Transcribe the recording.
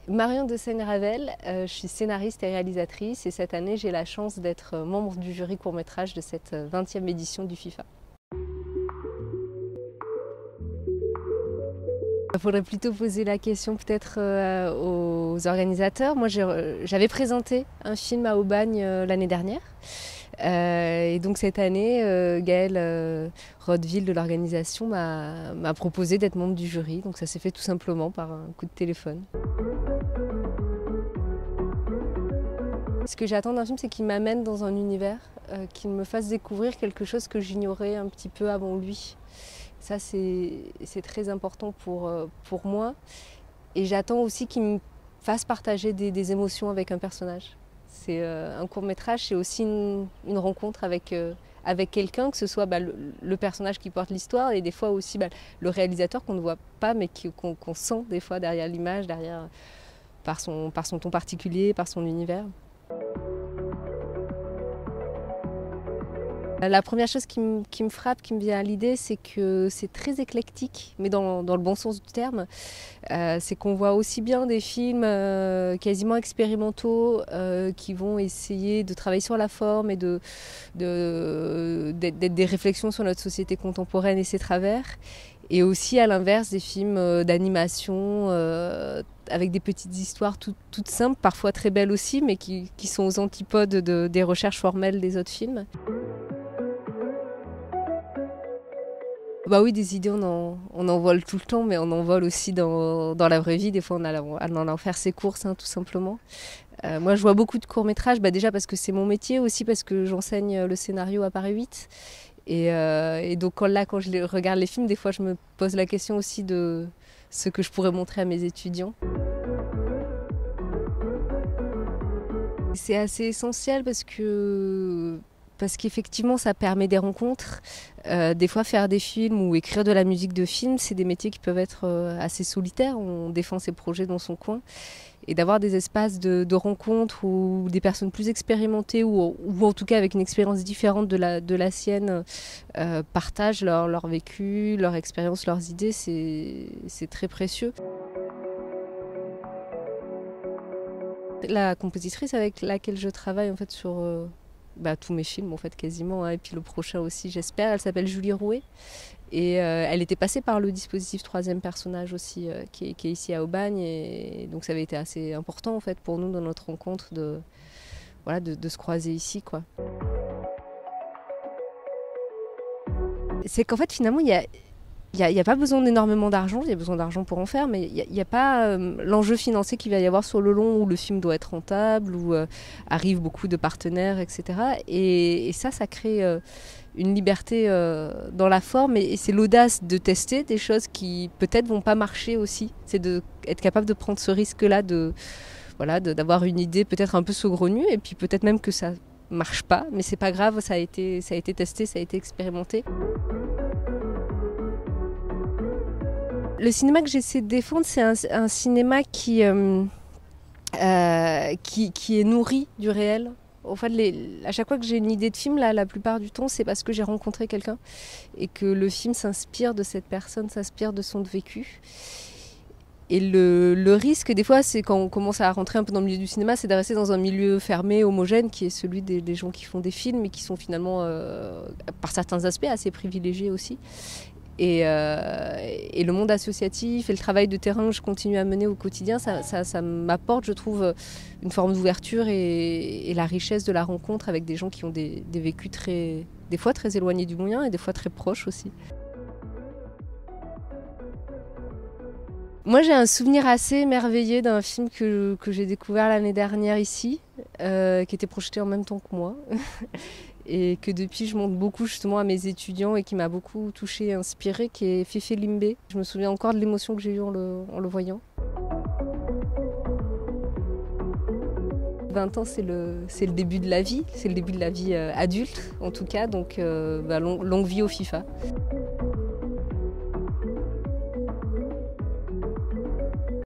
Marion de Seine-Ravel, je suis scénariste et réalisatrice et cette année j'ai la chance d'être membre du jury court-métrage de cette 20e édition du FIFA. Il faudrait plutôt poser la question peut-être aux organisateurs. Moi j'avais présenté un film à Aubagne l'année dernière. Et donc cette année, Gaëlle Rodeville de l'organisation m'a proposé d'être membre du jury. Donc ça s'est fait tout simplement par un coup de téléphone. Ce que j'attends d'un film, c'est qu'il m'amène dans un univers, qu'il me fasse découvrir quelque chose que j'ignorais un petit peu avant lui. Ça, c'est très important pour moi. Et j'attends aussi qu'il me fasse partager des émotions avec un personnage. C'est un court-métrage, c'est aussi une rencontre avec quelqu'un, que ce soit le personnage qui porte l'histoire et des fois aussi le réalisateur qu'on ne voit pas mais qu'on sent des fois derrière l'image, par son ton particulier, par son univers. La première chose qui me frappe, qui me vient à l'idée, c'est que c'est très éclectique, mais dans le bon sens du terme. C'est qu'on voit aussi bien des films quasiment expérimentaux qui vont essayer de travailler sur la forme et d'être des réflexions sur notre société contemporaine et ses travers. Et aussi à l'inverse des films d'animation avec des petites histoires toutes simples, parfois très belles aussi, mais qui sont aux antipodes des recherches formelles des autres films. Bah oui, des idées, on en vole tout le temps, mais on en vole aussi dans la vraie vie. Des fois, on allant faire ses courses, tout simplement. Moi, je vois beaucoup de courts-métrages, déjà parce que c'est mon métier, aussi parce que j'enseigne le scénario à Paris 8. Et donc, quand je regarde les films, des fois, je me pose la question aussi de ce que je pourrais montrer à mes étudiants. C'est assez essentiel parce qu'effectivement, ça permet des rencontres. Des fois, faire des films ou écrire de la musique de film, c'est des métiers qui peuvent être assez solitaires. On défend ses projets dans son coin. Et d'avoir des espaces de rencontres où des personnes plus expérimentées ou en tout cas avec une expérience différente de la sienne partagent leur vécu, leur expérience, leurs idées, c'est très précieux. La compositrice avec laquelle je travaille en fait sur tous mes films en fait quasiment, et puis le prochain aussi j'espère, elle s'appelle Julie Rouet et elle était passée par le dispositif troisième personnage aussi qui est ici à Aubagne, et donc ça avait été assez important en fait pour nous dans notre rencontre de se croiser ici, quoi. C'est qu'en fait finalement il y a pas besoin d'énormément d'argent, il y a besoin d'argent pour en faire, mais il n'y a pas l'enjeu financier qu'il va y avoir sur le long où le film doit être rentable, où arrivent beaucoup de partenaires, etc. Et ça crée une liberté dans la forme, et c'est l'audace de tester des choses qui peut-être vont pas marcher aussi. C'est d'être capable de prendre ce risque-là, d'avoir une idée peut-être un peu saugrenue, et puis peut-être même que ça marche pas, mais c'est pas grave, ça a été testé, ça a été expérimenté. Le cinéma que j'essaie de défendre, c'est un cinéma qui est nourri du réel. En fait, à chaque fois que j'ai une idée de film, la plupart du temps, c'est parce que j'ai rencontré quelqu'un et que le film s'inspire de cette personne, s'inspire de son vécu. Et le risque, des fois, c'est quand on commence à rentrer un peu dans le milieu du cinéma, c'est de rester dans un milieu fermé, homogène, qui est celui des gens qui font des films et qui sont finalement, par certains aspects, assez privilégiés aussi. Et le monde associatif et le travail de terrain que je continue à mener au quotidien, ça m'apporte, je trouve, une forme d'ouverture et la richesse de la rencontre avec des gens qui ont des vécus des fois très éloignés du mien et des fois très proches aussi. Moi, j'ai un souvenir assez émerveillé d'un film que j'ai découvert l'année dernière ici, qui était projeté en même temps que moi. Et que depuis je montre beaucoup justement à mes étudiants et qui m'a beaucoup touchée et inspirée, qui est Féfé Limbé. Je me souviens encore de l'émotion que j'ai eue en le voyant. 20 ans, c'est le début de la vie, c'est le début de la vie adulte en tout cas, donc longue vie au FIFA.